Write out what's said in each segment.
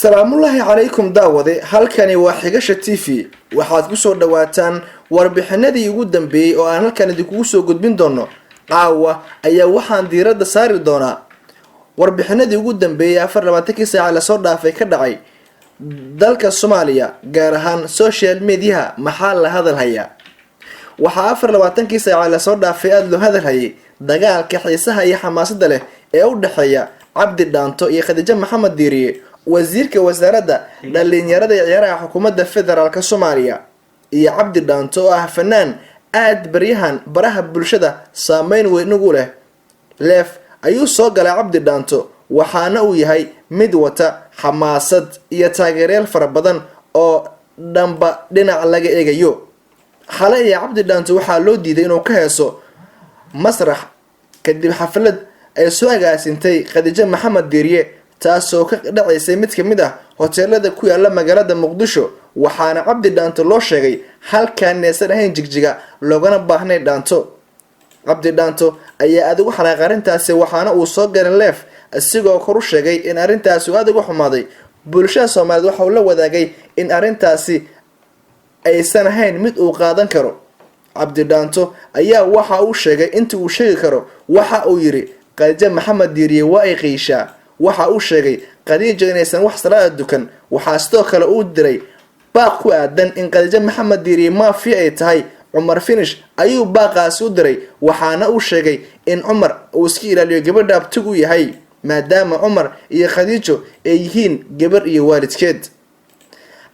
salaamullaahi calaykum daawade halkani waa xigasha TV waxaad ku soo dhawaataan warbixinadii ugu dambeeyay oo aan halkan idinku soo gudbin doono. Caawa ayaa waxaan diiradda saari doonaa warbixinadii ugu dambeeyay 24 saac la soo dhaafay ka dhacay dalka Soomaaliya gaar ahaan social media maxaa la hadal hayaa. Waxa 24 saac la soo dhaafay aad loo hadal hayay dagaalka xiisaha iyo xamaasadda leh ee u dhaxeeya Cabdi Dhaanto iyo Khadija Maxamed Diiriye wasiirka wasaaradda dhalinyarada ee ciyaaraha xukuumadda federaalka Soomaaliya iyo Cabdi Dhaanto oo ah fanaan aad baryahan baraha bulshada saameyn weyn ugu leh. Leef ayuu soo galay Cabdi Dhaanto waxaana uu yahay mid wata xamaasad iyo taageerayaal fara badan oo dhanba dhinac laga eegayo. Xalay Cabdi Dhaanto waxaa loo diiday inuu ka heeso masrax kadib xaflad ay soo agaasintay Khadija Maxamed Diiriye taasoo ka dhacaysay mid ka mid ah hoteelada ku yaala magaalada Muqdisho. waxaana Cabdi Dhaanto loo sheegay halkaan neesan ahayn jigjiga loogana baahnay Dhaanto. Cabdi Dhaanto ayaa aad ugu xanaaqay arintaasi waxaana uu soo galay Leef asigoo kor u sheegay in arintaasi aad ugu xumaaday. Bulshada Soomaaliyeed waxa uu la wadaagay in arintaasi aysan ahayn mid uu qaadan karo. Cabdi Dhaanto ayaa waxa uu sheegay intii uu sheegi karo waxa uu yiri Khadija Maxamed Diiriye waa ay qiishaa. waxa uu sheegay Khadija inaysan wax salaad dukan. waxa sidoo kale uu diray baaq ku aadan in Khadija Maxamed Diiriye maafi ay tahay. Umar Finish ayuu baaqaas u diray waxaana uu sheegay in Umar uu iska ilaaliyo gabadha abtigu u yahay maadaama Umar iyo Khadijo ay yihiin gabar iyo waalidkeed.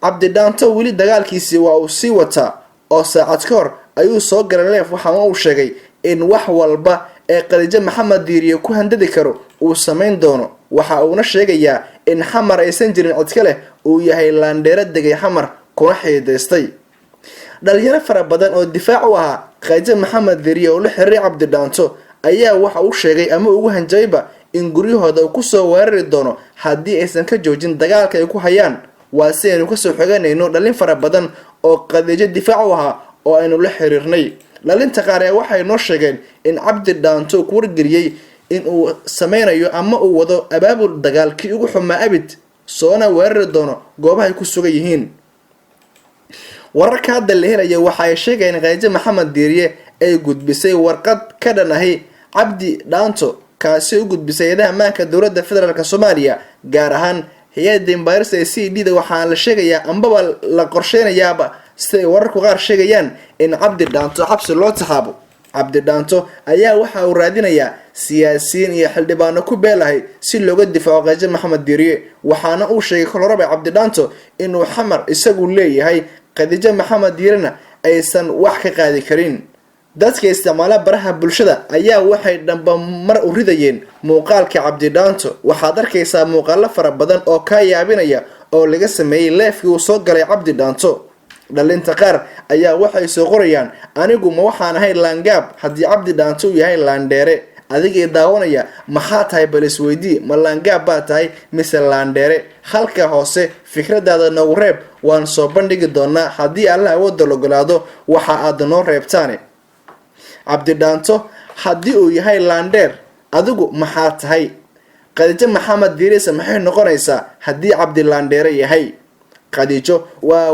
Cabdi Dhaanto wili dagaalkiisii waa uu sii wataa oo saacad ka hor ayuu soo galay Leef waxaana uu sheegay in wax walba ee Khadija Maxamed Diiriye ku handadi karo uu sameyn doono. waxa uuna sheegayaa in xamar aysan jirin cid kale uu yahay laandheero degay xamar kuna xiidaystay. dhalinyaro fara badan oo difaac u ahaa Khadija Maxamed Diiriye oo la xiriiray Cabdi Dhaanto ayaa waxa uu sheegay ama ugu hanjayba in guryahooda uu ku soo weerari doono haddii aysan ka joojin dagaalka ay ku hayaan. waa si aynu ka soo xoganayno dhalin fara badan oo Khadija difaac u ahaa oo aynu la xiriirnay. dhalinta qaar ee waxay noo sheegeen in Cabdi Dhaanto ku wargeliyay in uu sameynayo ama uu wado abaabul dagaalkii ugu xumaa abid soona weerari doono goobaha ay ku sugan yihiin. wararka hadda la helayo waxa ay sheegayeen in Khadija Maxamed Diiriye ay gudbisay warqad ka dhan ah Cabdi Dhaanto kaasi u gudbisay hay'adaha ammaanka dowladda federaalka Soomaaliya gaar ahaan hay'adda Embassy ee CD waxaa la sheegayaa ambaba la qorsheynayaaba sida wararku qaar sheegayaan in Cabdi Dhaanto xabsi loo taxaabo. Cabdi Dhaanto ayaa waxa uu raadinayaa siyaasiyiin iyo xildhibaano ku beelahay si looga difaaco Khadija Maxamed Diiriye. waxaana uu sheegay koloraba Cabdi Dhaanto inuu xamar isagu leeyahay Khadija Maxamed Diirina aysan wax ka qaadi karin. dadka isticmaala baraha bulshada ayaa waxay dhanba mar u ridayeen muuqaalka Cabdi Dhaanto. waxaad arkaysaa muuqaalo fara badan oo ka yaabinaya oo laga sameeyay Leefkii uu soo galay Cabdi Dhaanto. dhalinta qaar ayaa waxay soo qorayaan anigu ma waxaan ahay laangaab haddii Cabdi Dhaanto uu yahay laandheere. adiga daawanaya maxaa tahay bal isweydii ma laangaab baa tahay mise laandheere. halka hoose fikradaada noogu reeb waan soo bandhigi doonaa haddii Allah awood la ogolaado waxa aad noo reebtaan. Cabdi Dhaanto haddii uu yahay laandheer adigu maxaa tahay? Khadija Maxamed Diiriye maxay noqonaysaa haddii Cabdi laandheere yahay? Khadijo waa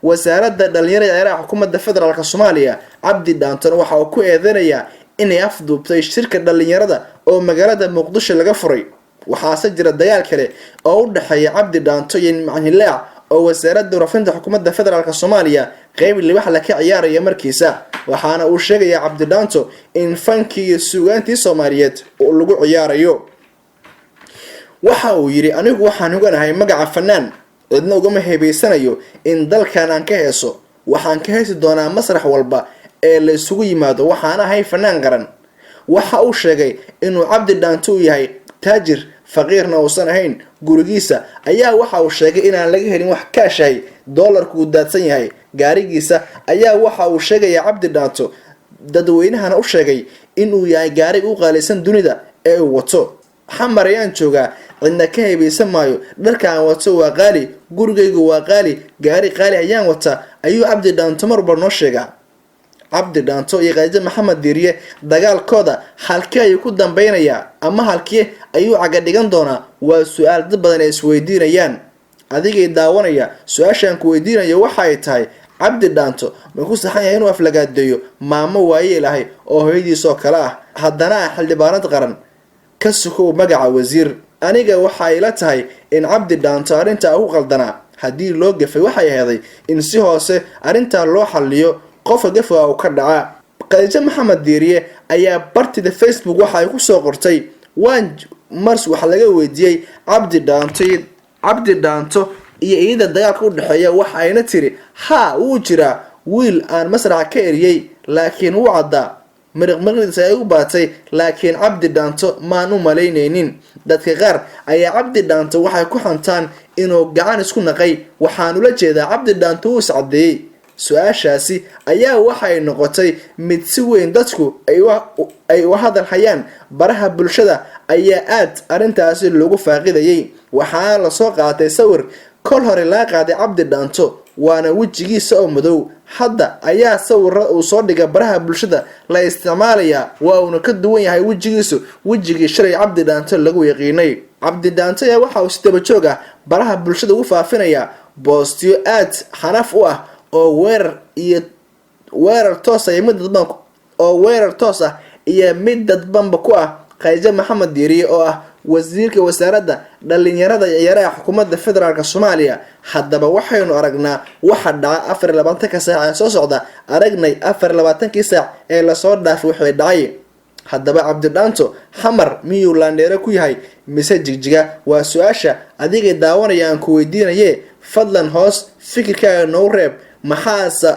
wasaaradda dhalinyarada ee ciyaaraha xukuumadda federaalka Soomaaliya. Cabdi Dhaanto waxa uu ku eedeynaya inay afduubtay shirka dhalinyarada oo magaalada Muqdisho laga furay. waxaase jira dagaal kale oo u dhaxeeya Cabdi Dhaanto iyo Macnilaac oo wasaaradda warafinta xukuumadda federaalka Soomaaliya qayb wax la ka ciyaaraya markiisa. waxaana uu sheegay Cabdi Dhaanto in fankii iyo suugaantii Soomaaliyeed oo lagu ciyaarayo. waxa uu yiri anigu waxaan oganahay magaca fanaan cidna ugama heebeysanayo in dalkan aan ka heeso. waxaan ka heesi doonaa masrax walba ee la isugu yimaado waxaan ahay fanaan qaran. waxa uu sheegay inuu Cabdi Dhaanto yahay taajir faqiirna uusan ahayn. gurigiisa ayaa waxa uu sheegay inaan laga helin wax kaashay dollarku daadsan yahay. gaarigiisa ayaa waxa uu sheegay Cabdi Dhaanto dadweynahana u sheegay inuu yahay gaari u qaalisan dunida ee uu wato. xamar ayaan joogaa cidna ka heebeysan maayo. dharka aan wato waa qaali, gurigaygu waa qaali, gaari qaali ayaan wataa ayuu Cabdi Dhaanto marba noo sheegaa. cabdi dhaanto iyo khadiijo maxamed diiriye dagaalkooda halkee ayuu ku dambaynayaa ama halkee ayuu caga dhigan doonaa waa su-aal dad badan ay isweydiinayaan. adigay daawanaya su-aashaan ku weydiinayo waxa ay tahay cabdi dhaanto ma ku saxan yahay inuu aflagaadeeyo maamo waayeelahay oo hooyadiisoo kale ah haddana ah xildhibaanad qaran ka sukow magaca wasiir? aniga waxa ila tahay in cabdi dhaanto arrintaa ugu qaldanaa. haddii loo gafay waxay ahayd in si hoose arrintaa loo xalliyo qofka gafa uu ka dhacaa. khadiijo maxamed diiriye ayaa bartida Facebook waxa ay ku soo qortay mars waxa laga weydiiyey cabdi dhaanto iyo iyada dagaalka u dhaxeeya waxa ayna tiri ha wuu jiraa wiil aan masraxa ka eriyay laakiin wuu caddaa miriqmiriqdiisa ay u baatay laakiin cabdi dhaanto maan u malaynaynin. dadka qaar ayaa cabdi dhaanto waxay ku xantaan inuu gacan isku naqay waxaan ula jeedaa cabdi dhaanto wuu iscadeeyey. su-aashaasi ayaa waxay noqotay mid si weyn dadku ay u hadal hayaan baraha bulshada ayaa aad arrintaasi loogu faaqidayay. waxaa la soo qaatay sawir kol hore laga qaaday cabdi dhaanto waana wejigiisa oo madow. hadda ayaa sawirra uu soo dhigay baraha bulshada la isticmaalayaa waa uuna ka duwan yahay wejigii shalay cabdi dhaanto lagu yaqiinay. cabdi dhaanto ayaa waxa uu si daba joog ah baraha bulshada ugu faafinayaa boostiyo aad xanaf u ah oo weerar toos ah iyo mid dadbanba ku ah khadiijo maxamed diiriye oo ah wasiirka wasaaradda dhalinyarada iyo ciyaaraha xukuumadda federaalk Soomaaliya. haddaba waxaynu aragnaa waxa dhaca 24 saac ee soo socda aragnay 24 saac ee la soo dhaafay wixii dhacay. haddaba cabdi dhaanto xamar miyuu laandheero ku yahay mise jigjiga? waa su-aasha adiga daawanaya aan ku weydiinaye. fadlan hoos fikirkaaga noo reeb. maxaase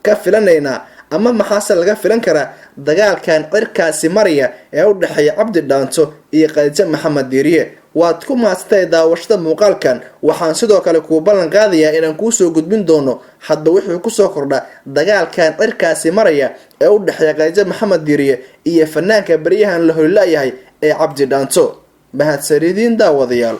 ka filanaynaa ama maxaase laga filan karaa dagaalkan cirkaasi maraya ee u dhaxeeya cabdi dhaanto iyo khadiijo maxamed diiriye? waad ku maastay daawashada muuqaalkan. waxaan sidoo kale kuu ballan qaadayaa inaan kuu soo gudbin doono hadba wixii ku soo kordha dagaalkan cirkaasi maraya ee u dhaxeeya khadiijo maxamed diiriye iyo fanaanka baryahan la holilayahay ee cabdi dhaanto. mahadsanidin daawadayaal.